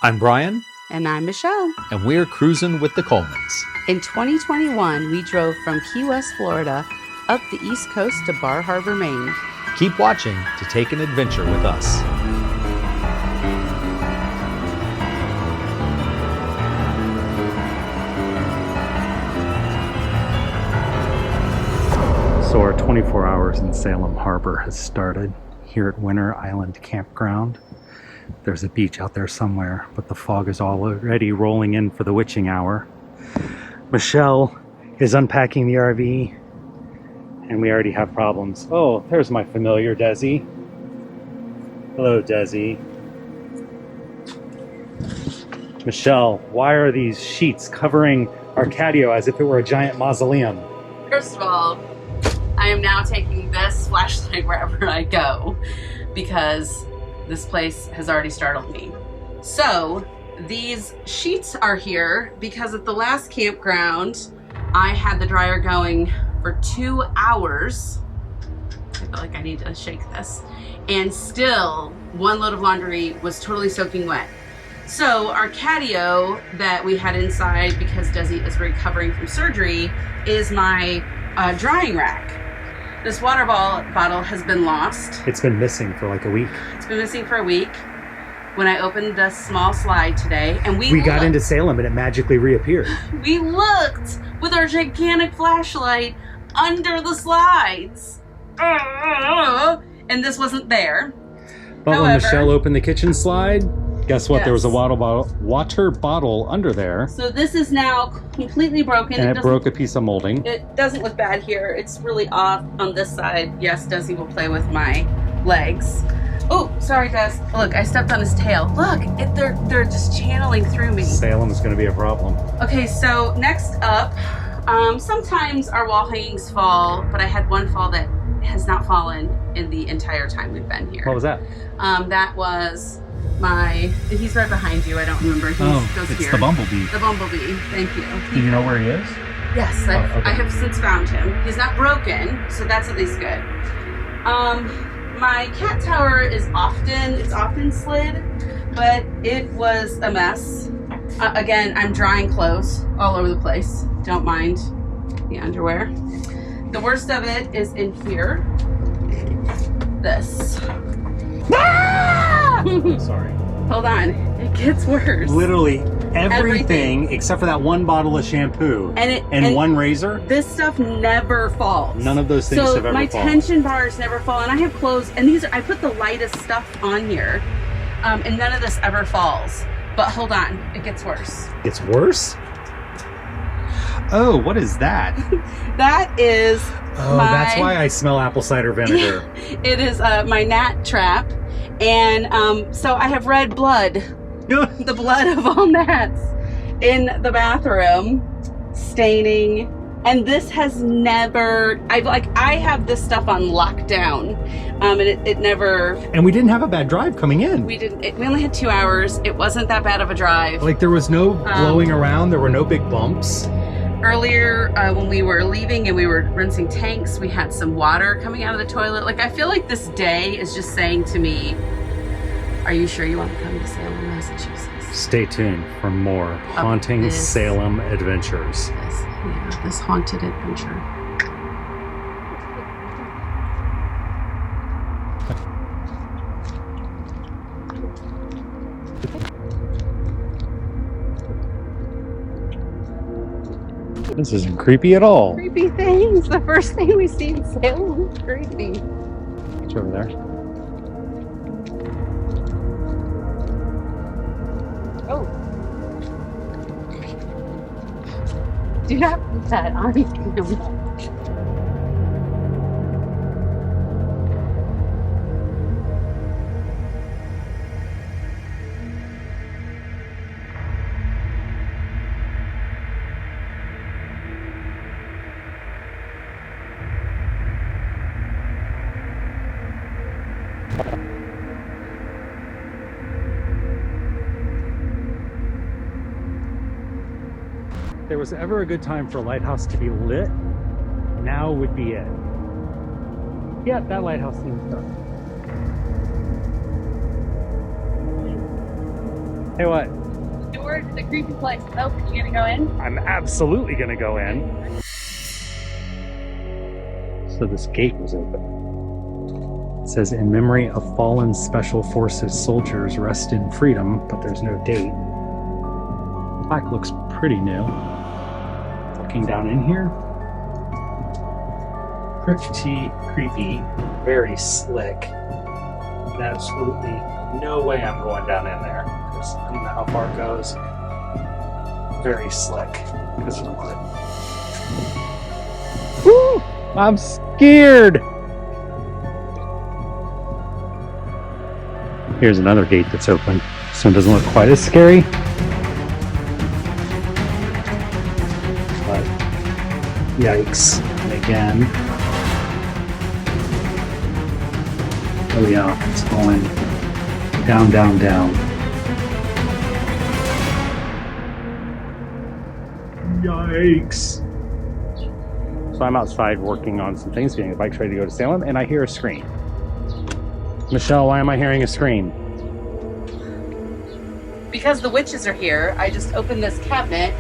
I'm Brian. And I'm Michelle. And we're cruising with the Colemans. In 2021, we drove from Key West, Florida, up the East Coast to Bar Harbor, Maine. Keep watching to take an adventure with us. So our 24 hours in Salem Harbor has started here at Winter Island Campground. There's a beach out there somewhere, but the fog is already rolling in for the witching hour. Michelle is unpacking the RV, and we already have problems. Oh, there's my familiar Desi. Hello, Desi. Michelle, why are these sheets covering Acadia as if it were a giant mausoleum? First of all, I am now taking this flashlight wherever I go because this place has already startled me. So these sheets are here because at the last campground, I had the dryer going for 2 hours. I feel like I need to shake this. And still, one load of laundry was totally soaking wet. So our catio that we had inside, because Desi is recovering from surgery, is my drying rack. This water bottle has been lost. It's been missing for like a week. It's been missing for a week. When I opened the small slide today, and we got into Salem and it magically reappeared. We looked with our gigantic flashlight under the slides. And this wasn't there. But However, when Michelle opened the kitchen slide, guess what? Yes. There was a water bottle under there. So this is now completely broken. And it broke a piece of molding. It doesn't look bad here. It's really off on this side. Yes, Desi will play with my legs. Oh, sorry, Des. Look, I stepped on his tail. Look, they're just channeling through me. Salem is going to be a problem. Okay, so next up, sometimes our wall hangings fall, but I had one fall that has not fallen in the entire time we've been here. What was that? That was he's right behind you. I don't remember. He goes it's here. the bumblebee. The bumblebee. Thank you. Do you know where he is? Yes, okay. I have since found him. He's not broken, so that's at least good. My cat tower is often slid, but it was a mess. Again, I'm drying clothes all over the place. Don't mind the underwear. The worst of it is in here. This. Ah! I'm sorry. Hold on, it gets worse. Literally everything except for that one bottle of shampoo and one razor. This stuff never falls. None of those things have ever fallen. My tension bars never fall, and I have clothes, and I put the lightest stuff on here, and none of this ever falls. But hold on, it gets worse. It's worse? Oh, what is that? That is that's why I smell apple cider vinegar. It is my gnat trap, and so I have red blood. The blood of all gnats in the bathroom, staining, and this has never. I have this stuff on lockdown, and it never. And we didn't have a bad drive coming in. We didn't. We only had 2 hours. It wasn't that bad of a drive. Like there was no blowing around. There were no big bumps. Earlier, when we were leaving and we were rinsing tanks, we had some water coming out of the toilet. Like I feel like this day is just saying to me, "Are you sure you want to come to Salem, Massachusetts?" Stay tuned for more haunting Salem adventures. This haunted adventure. This isn't creepy at all. Creepy things. The first thing we see in Salem is creepy. It's over there. Oh. Do not put that on camera. If there was ever a good time for a lighthouse to be lit, now would be it. Yeah, that lighthouse seems dark. Hey, what? The door to the creepy place is open. You gonna go in? I'm absolutely gonna go in. So this gate was open. It says, in memory of fallen Special Forces soldiers, rest in freedom, but there's no date. The plaque looks pretty new. Looking down in here. Pretty creepy, very slick. Absolutely no way I'm going down in there, because I don't know how far it goes. Very slick because of the mud. Woo! I'm scared! Here's another gate that's open. This one doesn't look quite as scary. But yikes. And again. Oh yeah, it's going down, down, down. Yikes. So I'm outside working on some things, getting the bikes ready to go to Salem, and I hear a scream. Michelle, why am I hearing a scream? Because the witches are here, I just opened this cabinet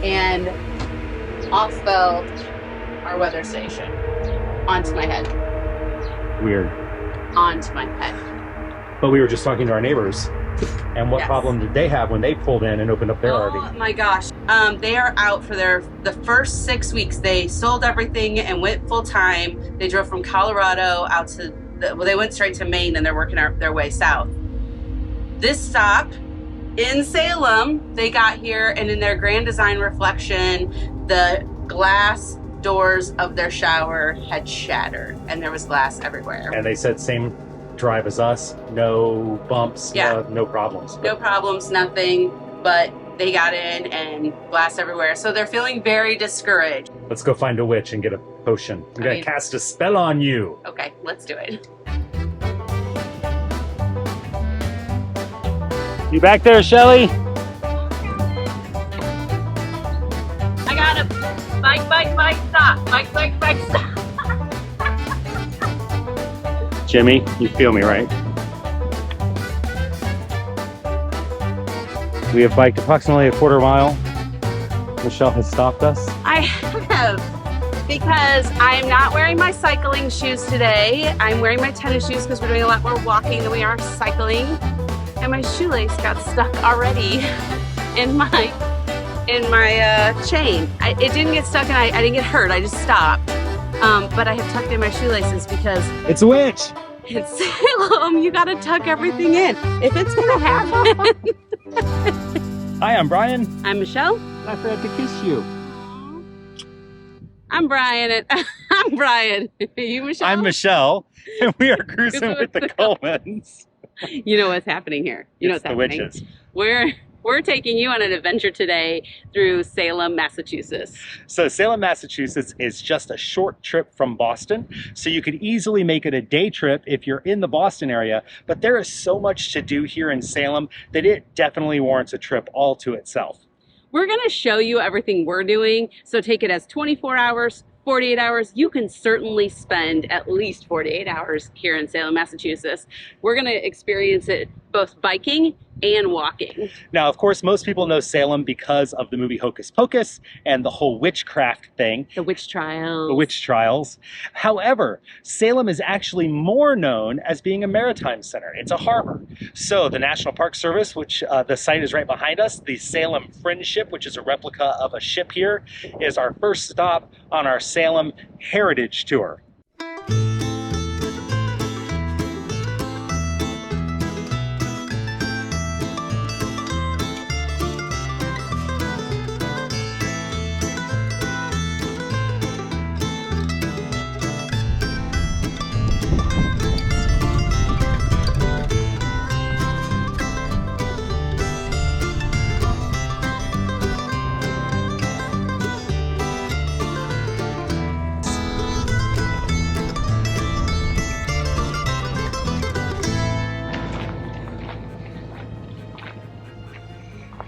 and off fell our weather station onto my head. Weird. Onto my head. But we were just talking to our neighbors, and what Yes. problem did they have when they pulled in and opened up their Oh RV? my gosh. They are out for the first 6 weeks. They sold everything and went full time. They drove from Colorado out to, they went straight to Maine, and they're working their way south. This stop in Salem, they got here, and in their grand design reflection, the glass doors of their shower had shattered, and there was glass everywhere. And they said same drive as us, no bumps, Yeah. no problems. No problems, nothing, but they got in and glass everywhere. So they're feeling very discouraged. Let's go find a witch and get a potion. I'm gonna mean- cast a spell on you. Okay, let's do it. You back there, Chelley? I got him. Bike, stop. Bike, stop. Jimmy, you feel me, right? We have biked approximately a quarter mile. Michelle has stopped us. I have, because I am not wearing my cycling shoes today. I'm wearing my tennis shoes because we're doing a lot more walking than we are cycling. And my shoelace got stuck already in my chain. It didn't get stuck and I didn't get hurt. I just stopped. But I have tucked in my shoelaces because It's a witch! it's Salem. You gotta tuck everything in. If it's gonna happen. Hi, I'm Brian. I'm Michelle. I forgot to kiss you. I'm Brian. I'm Brian. You Michelle? I'm Michelle, and we are cruising with the Colemans. You know what's happening here. You know It's what's the happening. witches. We're taking you on an adventure today through Salem, Massachusetts. So Salem, Massachusetts is just a short trip from Boston, so you could easily make it a day trip if you're in the Boston area, but there is so much to do here in Salem that it definitely warrants a trip all to itself. We're gonna show you everything we're doing, so take it as 24 hours, 48 hours. You can certainly spend at least 48 hours here in Salem, Massachusetts. We're gonna experience it both biking and walking. Now, of course, most people know Salem because of the movie Hocus Pocus and the whole witchcraft thing. The witch trials. The witch trials. However, Salem is actually more known as being a maritime center. It's a harbor. So the National Park Service, which the site is right behind us, the Salem Fringe Ship, which is a replica of a ship here, is our first stop on our Salem Heritage Tour.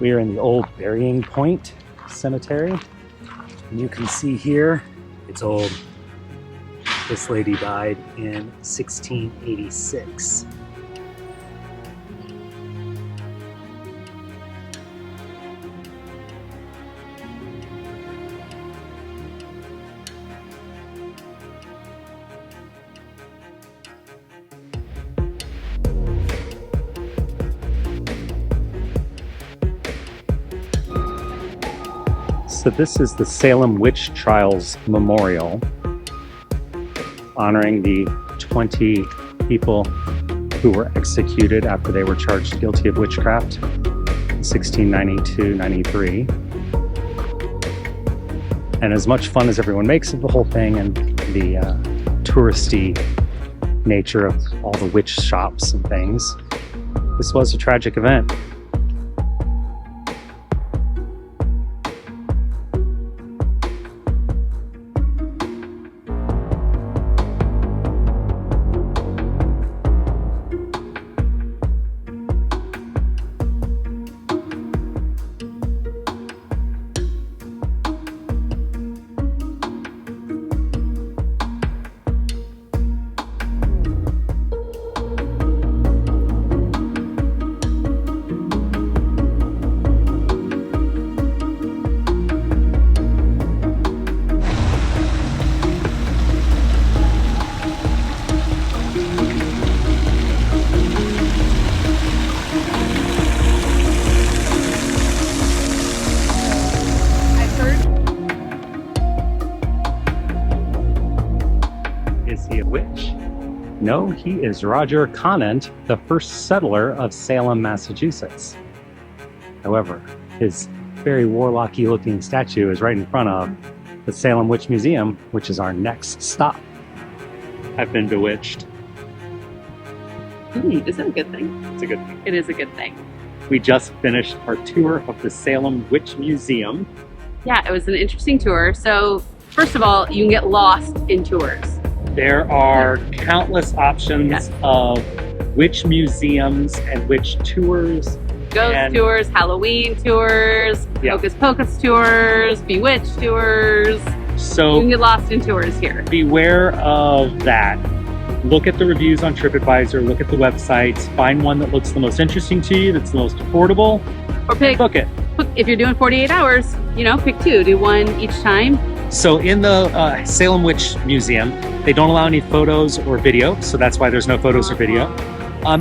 We are in the old Burying Point Cemetery. And you can see here, it's old. This lady died in 1686. So this is the Salem Witch Trials Memorial, honoring the 20 people who were executed after they were charged guilty of witchcraft in 1692-93. And as much fun as everyone makes of the whole thing and the touristy nature of all the witch shops and things, this was a tragic event. No, he is Roger Conant, the first settler of Salem, Massachusetts. However, his very warlocky looking statue is right in front of the Salem Witch Museum, which is our next stop. I've been bewitched. Is that a good thing? It's a good thing. It is a good thing. We just finished our tour of the Salem Witch Museum. Yeah, it was an interesting tour. So, first of all, you can get lost in tours. There are countless options of witch museums and witch tours. Ghost tours, Halloween tours, Hocus Pocus tours, Bewitched tours. So you can get lost in tours here. Beware of that. Look at the reviews on TripAdvisor, look at the websites, find one that looks the most interesting to you, that's the most affordable, or book it. If you're doing 48 hours, pick two, do one each time. So in the Salem Witch Museum, they don't allow any photos or video, so that's why there's no photos or video.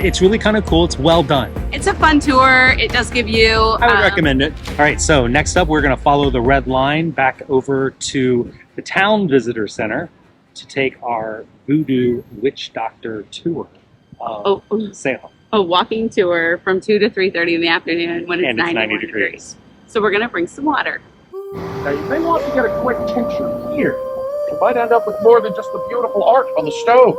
It's really kind of cool. It's well done. It's a fun tour. It does give you... I would recommend it. All right, so next up, we're going to follow the red line back over to the Town Visitor Center to take our Voodoo Witch Doctor tour of Salem. A walking tour from 2 to 3:30 in the afternoon when it's 90 degrees. So we're going to bring some water. Now you may want to get a quick picture here. You might end up with more than just the beautiful art on the stones.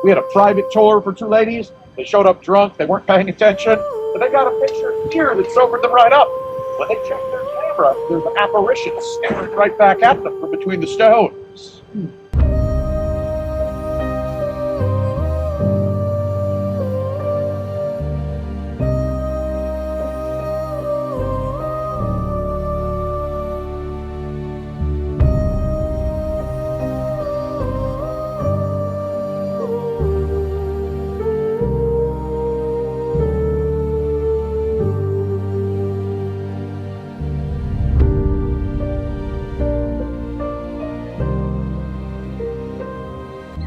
We had a private tour for two ladies. They showed up drunk, they weren't paying attention, but they got a picture here that sobered them right up. When they checked their camera, there's an apparition staring right back at them from between the stones.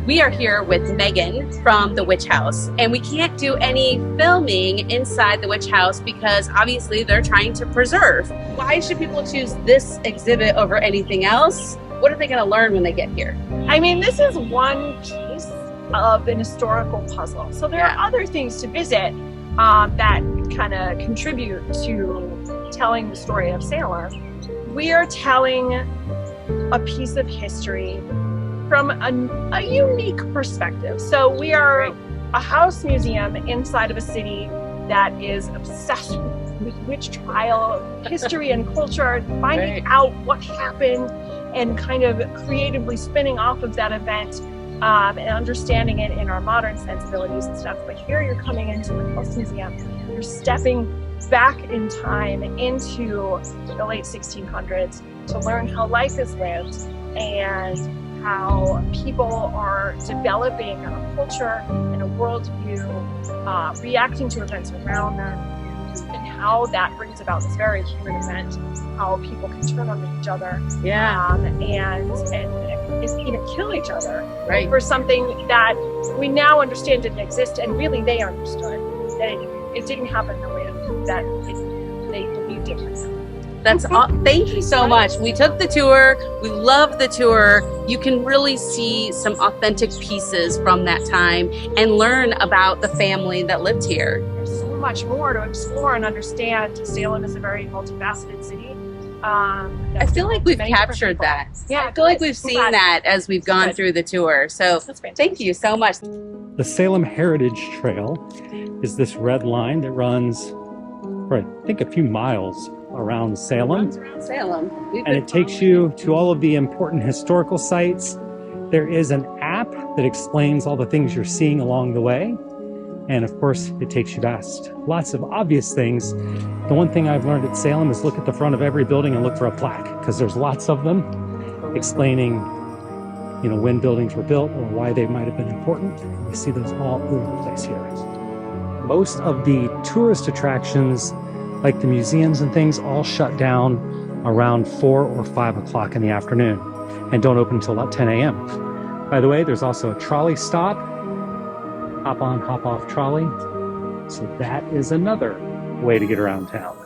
We are here with Megan from the Witch House, and we can't do any filming inside the Witch House because obviously they're trying to preserve. Why should people choose this exhibit over anything else? What are they going to learn when they get here? I mean, this is one piece of an historical puzzle. So there are other things to visit that kind of contribute to telling the story of Salem. We are telling a piece of history from a unique perspective. So we are a house museum inside of a city that is obsessed with witch trial history and culture, finding out what happened and kind of creatively spinning off of that event and understanding it in our modern sensibilities and stuff. But here you're coming into the house museum, you're stepping back in time into the late 1600s to learn how life is lived and how people are developing a culture and a worldview, reacting to events around them, and how that brings about this very human event, how people can turn on each other, and even kill each other for something that we now understand didn't exist, and really they understood that it didn't happen the way that they believed it would. That's all. Thank you so much. We took the tour. We loved the tour. You can really see some authentic pieces from that time and learn about the family that lived here. There's so much more to explore and understand. Salem is a very multifaceted city. I feel like we've captured that. Yeah, I feel like we've seen that as we've gone through the tour. So thank you so much. The Salem Heritage Trail is this red line that runs for, I think, a few miles around Salem. Around Salem. And it takes you to all of the important historical sites. There is an app that explains all the things you're seeing along the way. And of course, it takes you past lots of obvious things. The one thing I've learned at Salem is look at the front of every building and look for a plaque, because there's lots of them explaining, you know, when buildings were built or why they might have been important. You see those all over the place here. Most of the tourist attractions, like the museums and things, all shut down around 4 or 5 o'clock in the afternoon and don't open until about 10 a.m. By the way, there's also a trolley stop, hop on, hop off trolley. So that is another way to get around town.